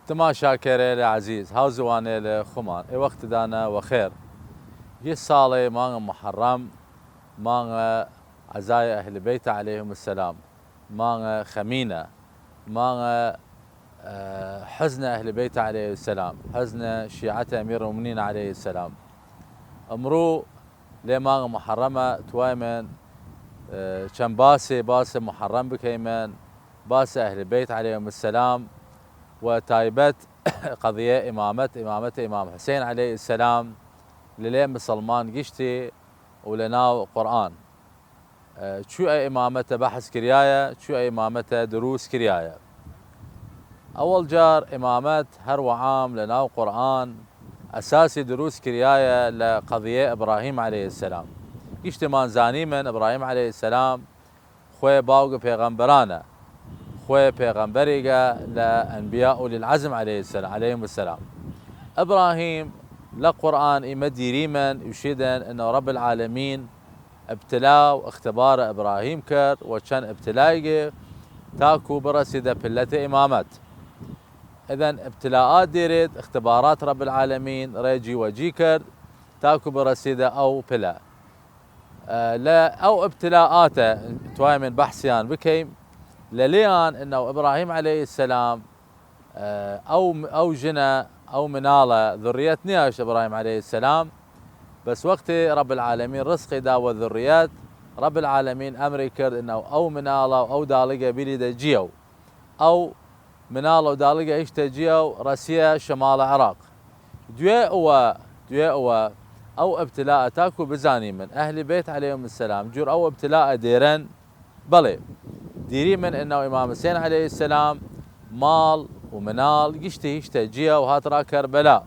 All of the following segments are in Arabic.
تما شاكرة لعزيز هاو زواني لخمان اي وقت دانا وخير صالي مانغ محرم مانغ عزايا أهل البيت عليهم السلام مانغ خمينة مانغ حزن أهل البيت عليه السلام حزن شيعة أمير المؤمنين عليه السلام امرو لمانغ محرمة توايمن كم باسي محرم بكيمن باسي أهل البيت عليهم السلام وتايبت قضية إمامة إمام حسين عليه السلام للين مسلمان قشتي ولناو قرآن شو أي إمامة بحث كرياية شو أي إمامة دروس كرياية أول جار إمامات هر عام لناو قرآن أساسي دروس كرياية لقضية إبراهيم عليه السلام قشتي مان زاني من إبراهيم عليه السلام خوي باوق بيغمبرانا خوي بيغمبريقا لأنبياء للعزم عليهم السلام إبراهيم لقرآن إمدي ريمن يشيدن أنه رب العالمين ابتلاء واختبار إبراهيم كر وكان ابتلاء تاكو برسيدة بلة إمامات إذن ابتلاءات ديريت اختبارات رب العالمين ريجي وجيكر تاكو برسيدة أو بلا لا أو ابتلاءاته تواي من بحثيان بكيم لليان انه ابراهيم عليه السلام او جنى او مناله ذريه نياش ابراهيم عليه السلام بس وقت رب العالمين رزقي داوى الذريات رب العالمين امر يكر انه او مناله او دالقه بليده جيو او مناله ودالقه يشتجيو رسيه شمال العراق ديو او ابتلاء تاكو بزاني من اهل بيت عليهم السلام جور او ابتلاء ديرن بلي ديري من انه امام حسين عليه السلام مال ومنال يشتهي جيا وهات را كربلاء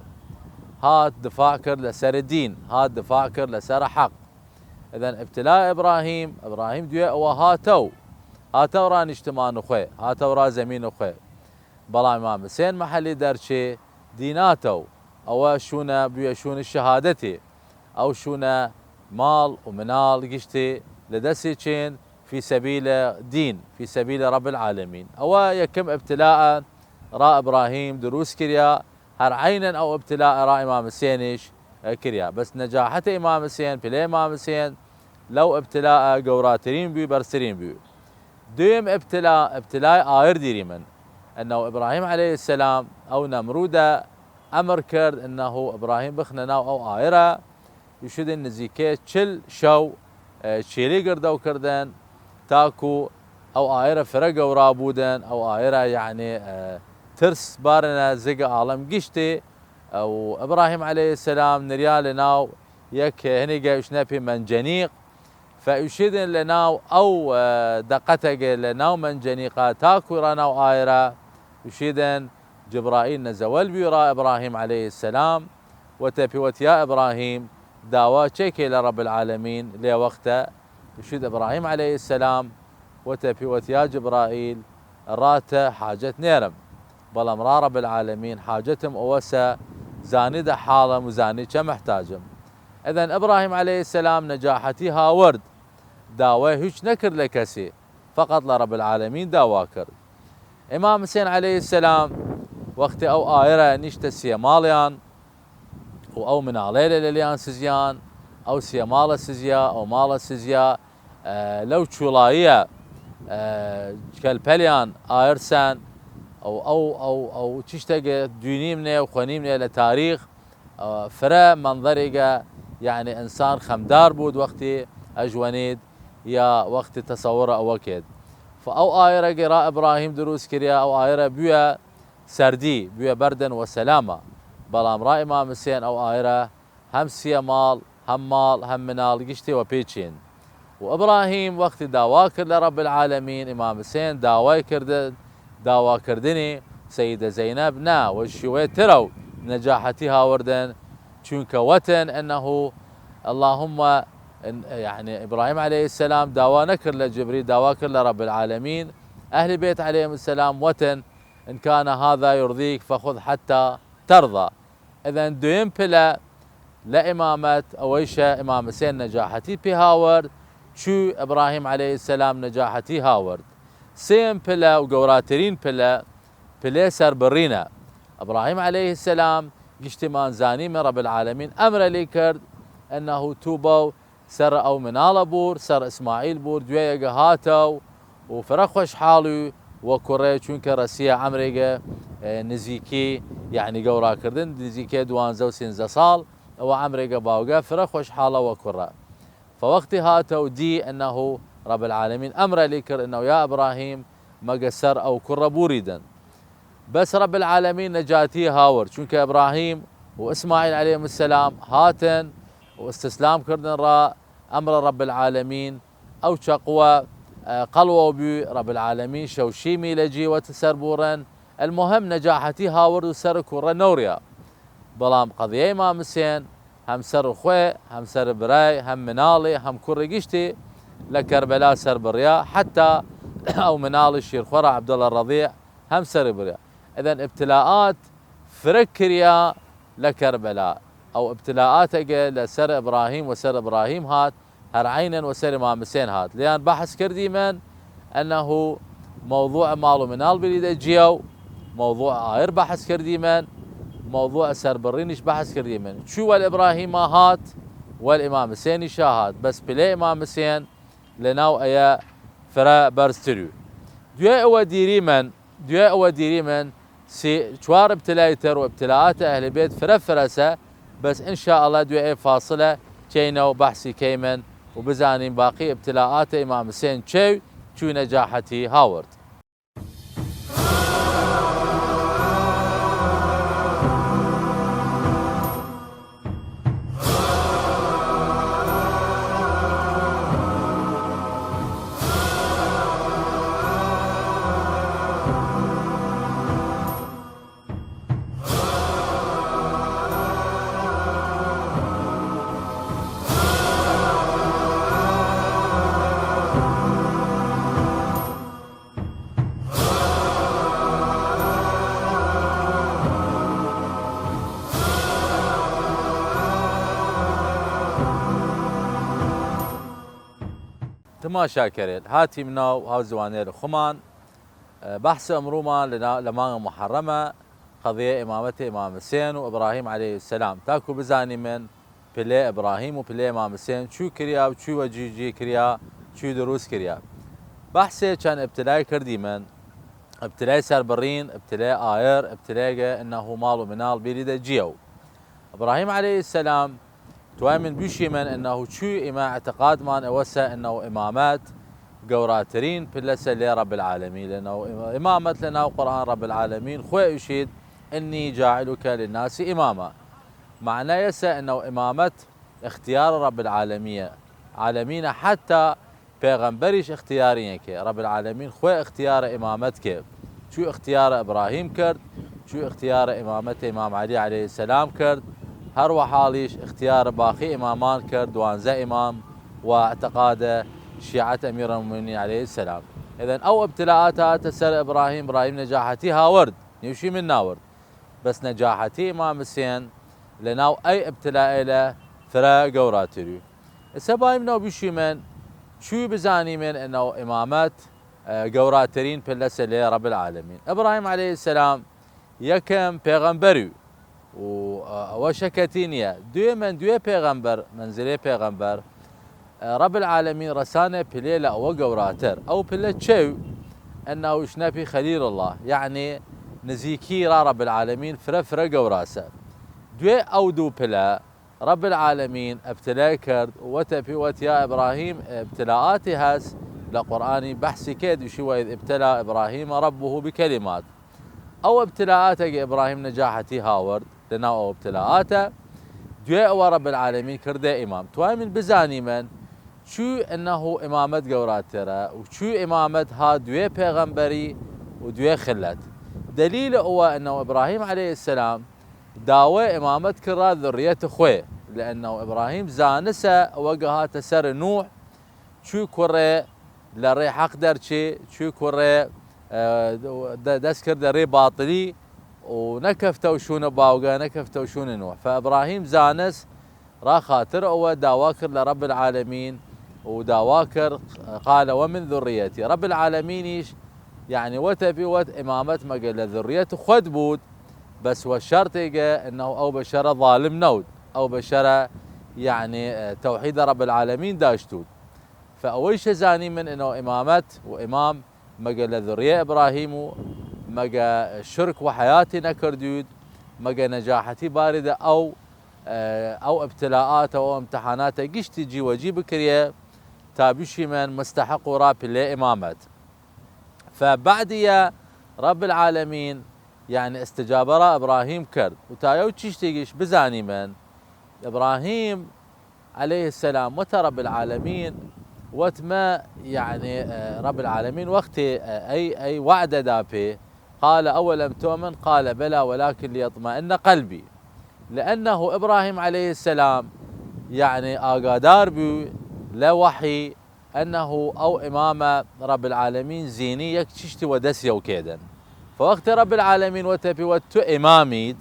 هات دفاع كر لسر الدين هات دفاع كر لسر حق اذا ابتلاء ابراهيم ديا وهاتو ران اجتماع خوي هاتو را زمين خوي بلا امام حسين محلي درشي ديناتو او شونا بيشون الشهادتي او شونا مال ومنال يشتي لدسيتشين في سبيل دين في سبيل رب العالمين او يكم ابتلاء را ابراهيم دروس كريا هر عينا او ابتلاء را امام حسينش كريا بس نجاحت امام حسين بلا امام حسين لو ابتلاء قوراترين بي برسرين بي دوم ابتلاء آير ديري من انه ابراهيم عليه السلام او نمرودة امر كرد انه ابراهيم بخننا او آيرة يشدن نزيكي تشل شو تشيلي قردو كردن تاكو او آيرة فرقة ورابودن او آيرة يعني ترس بارنا زق عالم قشتي او ابراهيم عليه السلام نريال ناو يك هنيقا يشنبي منجنيق فيشيدن لناو او دقتك لناو منجنيقا تاكو راناو آيرة يشيدن جبرائيل نزول بيرا ابراهيم عليه السلام وتبي وتيا ابراهيم داوا تشيكي لرب العالمين لوقته يشيد ابراهيم عليه السلام وتبي وتيا جبرائيل راته حاجة نيرم بلا رب العالمين حاجتهم اوسا زاني حالهم وزاني محتاجهم اذا ابراهيم عليه السلام نجاحتي هاورد داواه هيش نكر لكسي فقط لرب العالمين داواكر امام حسين عليه السلام وقت او آيرة نشت سيماليان او من عليلة لليان سزيان او سيمال سزيا او مال سزيا لو تشولايا كالبليان آيرسان او تشتاق ديني مني وخوني مني لتاريخ فرا منظريقة يعني انسان خمدار بود وقتي اجونيد يا وقت تصوره او وكيد فاو آيرة قراء ابراهيم دروس كريا او آيرة بيا سردي بيا بردا وسلامة بلام را امام حسين او آيرة هم سيمال هم منال قشتي وبيتشين وابراهيم وقت داواكر لرب العالمين امام حسين داوا كردني سيدة زينب نا والشوية تروا نجاحتها وردن چونك وتن انه اللهم يعني ابراهيم عليه السلام داوا نكر لجبريل داواكر لرب العالمين اهل بيت عليهم السلام وتن ان كان هذا يرضيك فخذ حتى ترضى اذا دوين بلا لا امامة اويشة امام حسين نجاحتي بهاورد شو ابراهيم عليه السلام نجاحتي هاورد سيم بلا وقوراترين بلا سر برينا ابراهيم عليه السلام اجتمان زاني من رب العالمين امر لي كرد انه توبوا سر او منال بور سر اسماعيل بور دوية هاتو وفرخوش حالو وكوري چونك رسيا عمريقه نزيكي يعني قورا كردن نزيكي دوانزا وسينزا صال وعمريقه باوقا فرخوش حاله وكورا فوقت هاتو دي انه رب العالمين امر ليكر انه يا ابراهيم ما قسر او كره بوريدا بس رب العالمين نجاتي هاور چونك ابراهيم واسماعيل عليهم السلام هاتن واستسلام كردن را امر رب العالمين او شقوى قلوة بي رب العالمين شوشيمي لجي وتسربورن المهم نجاحتي هاور وسر كره نوريا بلام قضيه ما مسين هم سر خوي هم سر براي هم منالي هم كرقشتي لكربلاء سر بريا حتى او منالي الشير خورا عبد الله الرضيع هم سر بريا اذا ابتلاءات فركريا لكربلاء او ابتلاءات لسر ابراهيم وسر ابراهيم هات هر عينا وسر امام حسين هات لان بحث كردي من انه موضوع مالو منال بريد جيو موضوع آير بحث كردي من موضوع سر برينش بحث كردي من شو والابراهيم هات والامام حسين شاهات بس بلا امام حسين لناو ايا فرا برستريو دوية او ديري من سي شوار ابتلايتر وابتلاءات اهل البيت فرسه بس ان شاء الله دوية فاصله كينو بحثي كيمن وبزانين باقي ابتلاءات امام حسين شو نجاحتي هاورد تماشا كريل هاتي مناو هاو زوانير خمان بحث امروما لما محرمه قضيه امامه امام حسين وابراهيم عليه السلام تاكو بزاني من بلا ابراهيم وبلا امام حسين شو كريا وشو وجيجي كريا شو دروس كريا بحثي كان ابتلاء كردي من ابتلاء سربرين ابتلاء آير ابتلاء انه مالو منال بيريد جيو ابراهيم عليه السلام توامن بيشي من انه شو اما اعتقاد مان اوسع انه امامات قوراترين بلسه لرب العالمين لانه امامه لنا قران رب العالمين خوي يشيد اني جاعلك للناس اماما معناه يسا انه امامه اختيار رب العالمين عالمين حتى پیغمبرش اختيارين كي رب العالمين خوي اختيار امامتك شو اختيار ابراهيم كرد شو اختيار امامه امام علي عليه السلام كرد هر وحاليش اختيار باقي امامان كرد وانزا امام واعتقاد شيعة امير المؤمنين عليه السلام اذا او ابتلاءاتها تسر ابراهيم نجاحتي هاورد يمشي من ناورد بس نجاحتي امام حسين لناو اي ابتلاء له فرا قوراتريو السبايم منو بيشي من شو بزاني من انه امامات قوراترين بلسه لرب العالمين ابراهيم عليه السلام يكم پیغمبريو وشكتينيا دوی پیغمبر منزله پیغمبر رب العالمين رسانه بليلة او قوراتر او بلا تشو انه شنبي خليل الله يعني نزيكي رب العالمين فرا قوراسه دوي او دو بلا رب العالمين ابتلاء كرد وتبي وتيا ابراهيم ابتلاءاتي هاس لقراني بحثي كيد شو اذ ابتلى ابراهيم ربه بكلمات او ابتلاءاتك ابراهيم نجاحتي هاورد لنا او ابتلاءاته دوي او رب العالمين كرده امام توامن بزاني من شو انه امامت قوراتره وشو امامت ها دوي پیغمبري ودوي خلت دليل هو انه ابراهيم عليه السلام داوى امامت كرا ذريه خوي لانه ابراهيم زانسه وقهات سر نوح شو كره لري حق درشي شو كره دسكر دري باطلي ونكفتوا شون باوقا نكفتوا شون نوح فابراهيم زانس را خاطر هو داواكر لرب العالمين وداواكر قال ومن ذريتي رب العالمين يعني وتبي امامت ما قال ذريته خد بود بس والشرط انه او بشره ظالم نود او بشره يعني توحيد رب العالمين داشتود. فاول شيء زاني من انه امامت وامام مجا لذريه ابراهيم مجا شرك وحياتي نكردود مجا نجاحتي بارده او ابتلاءات او امتحانات قشت تجي وجيب كريه تابشي من مستحق وراب اللي امامت. فبعد يا رب العالمين يعني استجابرا ابراهيم كرد وتايو تشتيش بزاني من ابراهيم عليه السلام وت رب العالمين وتما يعني رب العالمين وقت اي وعد دابي قال اولم تؤمن قال بلى ولكن ليطمئن قلبي. لانه ابراهيم عليه السلام يعني اقادار بي لا وحي انه او امام رب العالمين زيني يكششتي ودسي وكيدا. فوقت رب العالمين وتبي وتو اماميد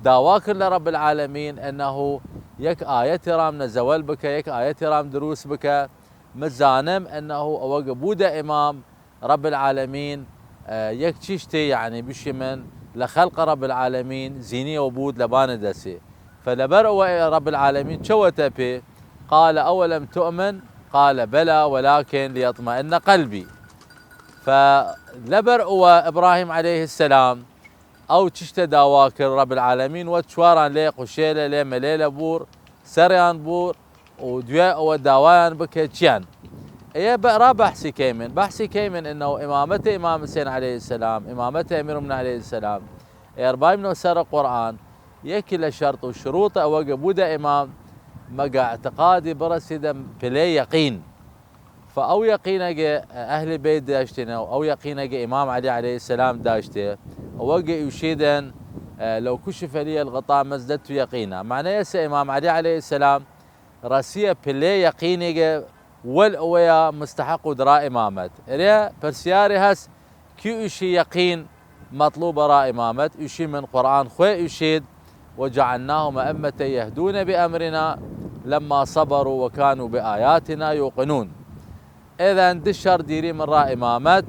داواكر لرب العالمين انه يك آية رام نزول بك يك آية رام دروس بك مزانم انه اوق بودا امام رب العالمين يك تشتي يعني بشمن لخلق رب العالمين زيني وبود لبان دسي. فلبرأ رب العالمين شو تبي قال اولم تؤمن قال بلى ولكن ليطمئن قلبي. فلبرأ ابراهيم عليه السلام او تشتا داواكر رب العالمين وتشواران لي قشيله لي مليله بور سريان بور ودويا وداوان بكيتشيان. ايه بقرا بحثي كيمن انه امامته امام حسين عليه السلام امامته امير من عليه السلام ارباي من سر القران يكل شرط وشروط او بودا امام مقا اعتقادي برسدم بلي يقين. فأو يقينك أهل البيت داشتنا أو يقينك إمام علي عليه السلام داشته ووقع يشيدا لو كشف لي الغطاء مزددت يقينا. معناه يسا إمام علي عليه السلام راسية بلي يقينك والأويا مستحق درا إمامت إليه برسياري هس كي يشي يقين مطلوب را إمامت يشي من قرآن خوي يشيد وجعلناهم أئمة يهدون بأمرنا لما صبروا وكانوا بآياتنا يوقنون. إذا دشر ديري من را إمامت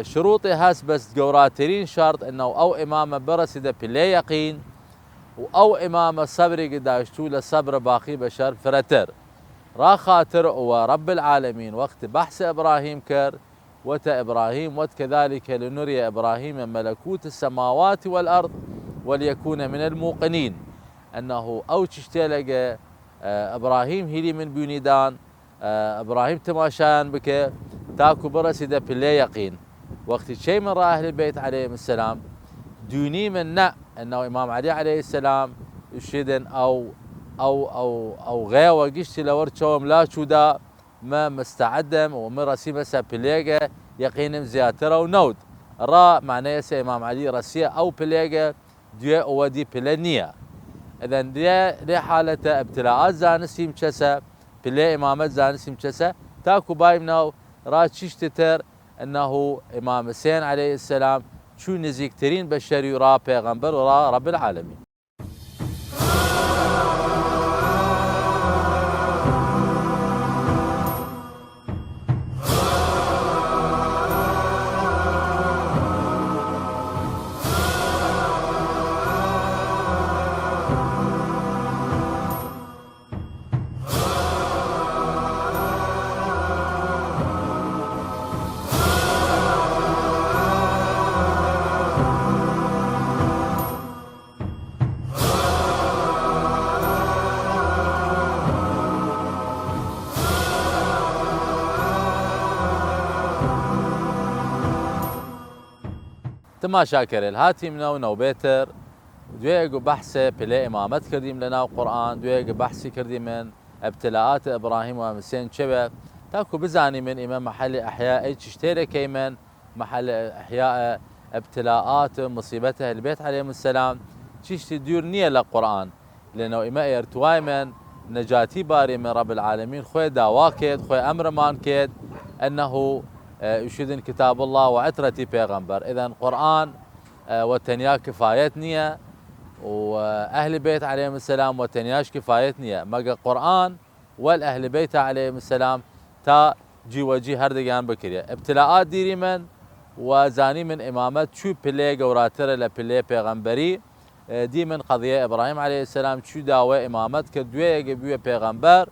شروطي هاس بس قوراترين شرط إنه أو إمامة برسدة بلي يقين أو إمامة صبري قداشتو لصبر باقي بشر فرتر را خاطر ورب العالمين وقت بحث إبراهيم كر وت إبراهيم وكذلك لنري إبراهيم ملكوت السماوات والأرض وليكون من الموقنين أنه أو تشتلق إبراهيم هيلي من بيونيدان ابراهيم تماشان بك تاكو برسده بلي يقين. وقت شيء من راه اهل البيت عليهم السلام دوني من انه امام علي عليه السلام يشيدن او غير قشتي لورتشوم لا شودا ما مستعدم ومن رسي مسا بليغا يقين زياتره ونود را معناه سي امام علي رسيه او بليغا دي ودي بلنيه. اذا دي حاله ابتلاءات زانسيم كسا بلي امامت زانسيم كسا تاكو بايمنا را تشتتر انه امام حسين عليه السلام شو نزيكترين بشري را پیغمبر ورا رب العالمين. تماشا كريل هاتي منو نوبيتر دويقو بحثي بلي امامت كرديم لنا القرآن دويقو بحثي كردي من ابتلاءات ابراهيم ومسين شبه تاكو بزاني من امام محل احياء اي تشتري كيمن محل احياء ابتلاءات مصيبته البيت عليهم السلام تشتي ديور نية للقرآن لانه اما ارتواي من نجاتي باري من رب العالمين خوي داواكيد خوي امر مانكيد انه يشهدن كتاب الله وعترتي بيغمبر. اذا قرآن وتنيا كفايتني واهل بيت عليهم السلام وتنياش كفايتني مقا قرآن والاهل بيت عليهم السلام تا جي وجي هردقان بكريا ابتلاءات ديري من وزاني من إمامت شو بلي قوراتر لبلي پیغمبري دي من قضية إبراهيم عليه السلام شو داوى إمامت كدوية بيوه پیغمبر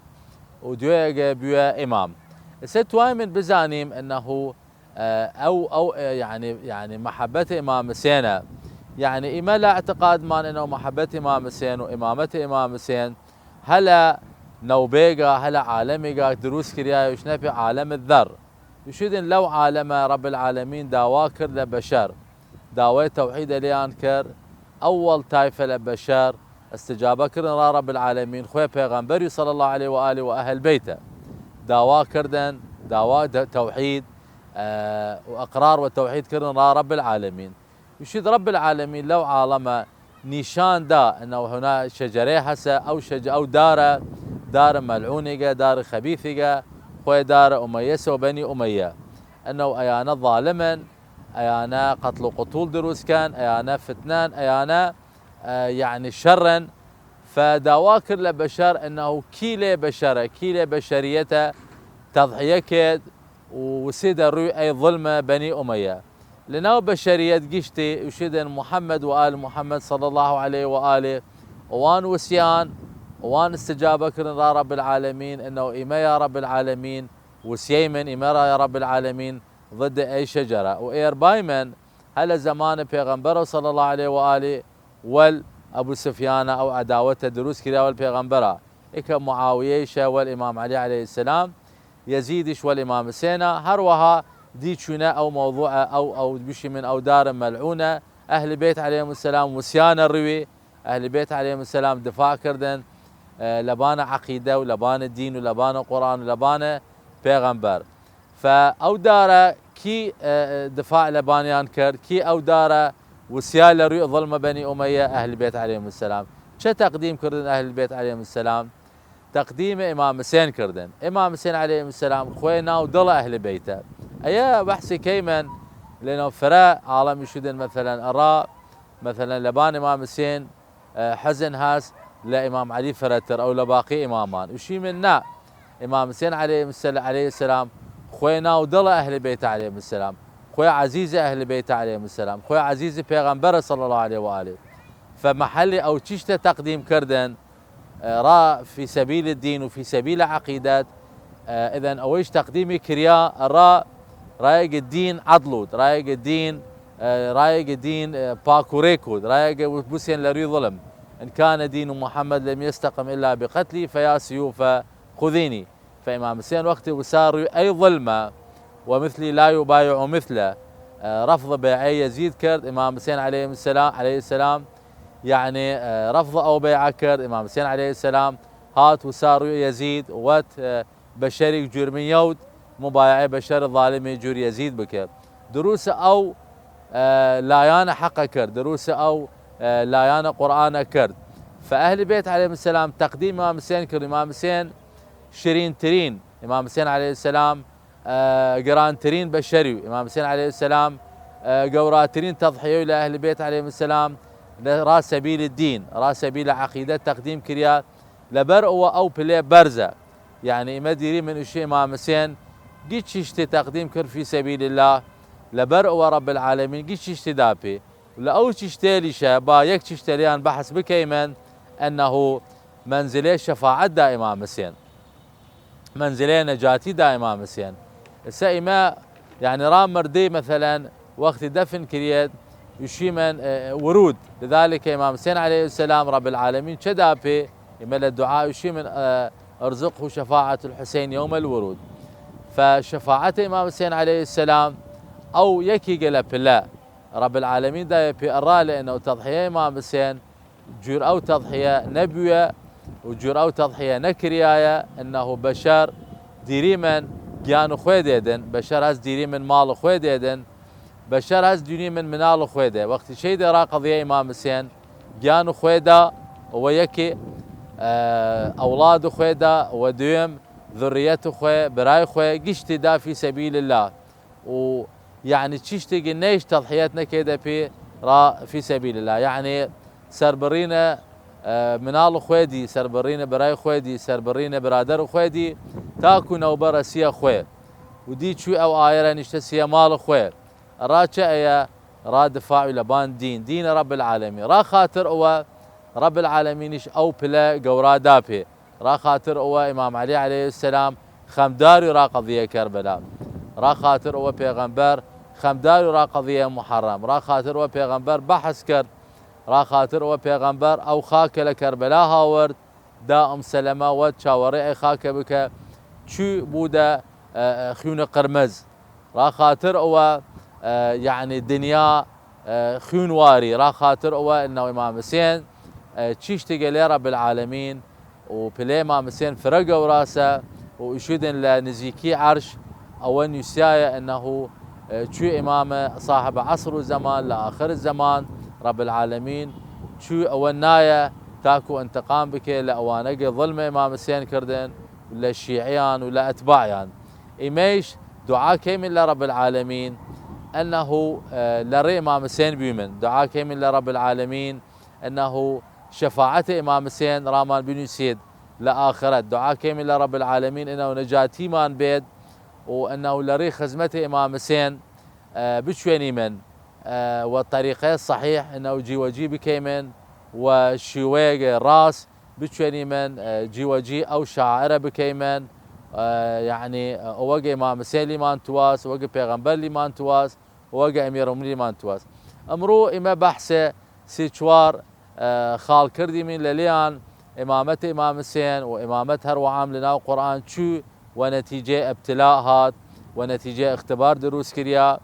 ودوية بيوه إمام. ستواي من بزانيم أنه أو يعني محبة إمام حسين يعني إما لا اعتقاد مان أنه محبة إمام حسين وإمامة إمام حسين هلا نوبيغا هلا عالميغا دروس كريا يشنا في عالم الذر يشدن لو عالم رب العالمين داواكر لبشر داوي توحيد ليان كر أول طائفة لبشر استجابة كرن رب العالمين خوي پیغمبري صلى الله عليه وآله وأهل بيته داوا كردن داوا توحيد وأقرار والتوحيد كرن رب العالمين يشد رب العالمين لو عالم نيشان دا أنه هنا شجرة هسه أو دار ملعونة دار خبيثة خوي دار أمية وبني أمية أنه أيانا ظالما أيانا قتل قتول دروس كان أيانا فتنان أيانا يعني شرا فداواكر لبشر أنه كيلة بشرة كيلة بشريته تضحية كيد وسيد الروي أي ظلمة بني أمية لناو بشرية قشتي يشدن محمد وآل محمد صلى الله عليه وآله وان وسيان وان استجابة كرن رب العالمين أنه إما يا رب العالمين وسيمن إما يا رب العالمين ضد أي شجرة وإير بايمن هل زمان پیغمبر صلى الله عليه وآله والأبو سفيان أو عداوته دروس كريا والبيغمبرة إكا معاوية والإمام علي عليه السلام يزيدش والإمام حسين هروها دي شنا أو موضوع أو بشي من أو دار ملعونة أهل بيت عليهم السلام وسيان الروي أهل بيت عليهم السلام دفاع كردن لبانا عقيدة ولبانا دين ولبانا قرآن ولبانا پیغمبر فأو دار كي دفاع لبانيان كرد كي أو دار وسيان لروي ظلم بني أمية أهل بيت عليهم السلام شا تقديم كردن أهل البيت عليهم السلام تقديم إمام حسين كردن إمام حسين عليه السلام خوينا وضل أهل بيته أيا بحثي كيمن لأنه فراء عالم يشدن مثلا أراء مثلا لبان إمام حسين حزن هاس لإمام علي فرتر أو لباقي إمامان وشي منا إمام حسين عليه السلام خوينا وضل أهل بيته عليه السلام خوي عزيز أهل بيته عليه السلام خوي عزيز پیغمبر صلى الله عليه وآله فمحلي أو تشت تقديم كردن را في سبيل الدين وفي سبيل عقيدات إذن أويش تقديمي كريا رايق الدين عضلود رايق الدين باكوريكود رايق بوسين لري ظلم إن كان دين محمد لم يستقم إلا بقتلي فيا سيوف خذيني فإمام حسين وقت وسار أي ظلمة ومثلي لا يبايع مثله رفض بيعي يزيد كرد إمام حسين عليه السلام يعني رفض أو بيع كرد إمام حسين عليه السلام هات وسار يزيد وات بشري جرمي يود مبايع بشر الظالم يجور يزيد بك دروس أو لايانا حق كرد دروس أو لايانا قرآن كرد فأهل البيت عليهم السلام تقديم إمام حسين كرد إمام حسين شرين ترين إمام حسين عليه السلام قران ترين بشري إمام حسين عليه السلام قورات ترين تضحية لأهل البيت عليهم السلام راس سبيل الدين راس سبيل عقيدة تقديم كريا لبرء أو بلي برزة يعني ما ديري من الشيء إمام حسين قد ششتي تقديم كر في سبيل الله لبرء ورب العالمين قد ششتي دابي لأو ششتي شابا يك ششتليان بحث بكيمن أنه منزلي شفاعة دا إمام حسين منزلي نجاتي دا إمام حسين السائمة يعني رام مردي مثلا وقت دفن كريد يشيمن ورود لذلك إمام حسين عليه السلام رب العالمين شدابي يمل الدعاء يشيمن ارزقه شفاعة الحسين يوم الورود فشفاعة إمام حسين عليه السلام أو يكي قلب الله رب العالمين دا يبي أرى لأنه تضحية إمام حسين جور أو تضحية نبوية وجور أو تضحية نكرياية أنه بشر ديريمن جانو خويديدن بشر هز ديريمن مال خويديدن بشر هز ديني من منال خويده وقت شيء درا قضية إمام حسين جانو خويدا ويكي أولاد خويدا وديم ذريته خوي براي خوي قشتي دا في سبيل الله ويعني تشتي قنيش تضحياتنا كده في سبيل الله يعني سربرينا منال خويدي سربرينا براي خويدي سربرينا برادر خويدي تاكو نوبر سيا خوي ودي شو أو آيرا نشتا سيا مال خوي راجع را دفاع لبان دين رب العالمين را خاطر هو رب العالمين او بلا قورا دابي را خاطر هو امام علي عليه السلام خمداري را قضيه كربلاء را خاطر هو پیغمبر خمداري را قضيه محرم را خاطر هو پیغمبر بحث کرد را خاطر هو پیغمبر او خاك لكربلاء هاورد دا سلمه و چاوره خاك بك شو بودا خيون قرمز را خاطر هو يعني الدنيا خيون واري را خاطر هو انه امام حسين تشيش تقلي رب العالمين وبلي امام حسين فرقه وراسه ويشودن لنزيكي عرش او ان يسايا انه شو امامه صاحب عصر وزمان لاخر الزمان رب العالمين شو اولنايا تاكو انتقام بك لاوانق ظلم امام حسين كردن ولا الشيعيان ولا اتباعيان ايميش دعاء كيمن لرب العالمين انه لري امام حسين بيمن دعاء كيمن لرب العالمين انه شفاعة امام حسين رامان بن يسيد لاخره دعاء كيمن لرب العالمين انه نجاتي مان بيد وانه لري خزمة امام حسين بشويني من والطريقة الصحيح انه جي وجي بكيمن وشويق راس بشويني من جي وجي او شاعره بكيمن يعني وقع امام حسين لمان تواس وقع پیغمبر لمان تواس وقع امير المؤمنين لمان تواس امرو اما بحثه سيچوار خال كردي من لليان امامة امام حسين وامامة هر وعام لنا القرآن شو ونتيجة ابتلاء هات ونتيجة اختبار دروس كريا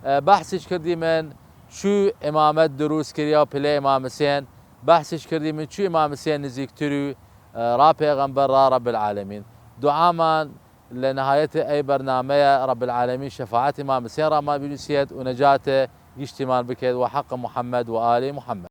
بحثش كردي من شو امامة دروس كريا بلا امام حسين بحثش كردي من شو امام حسين نزيك ترو را پیغمبر را رب العالمين دعاما لنهاية اي برنامج رب العالمين شفاعة امام حسين رامان بن يسيد ونجاته يشتمال بكيد وحق محمد وآل محمد.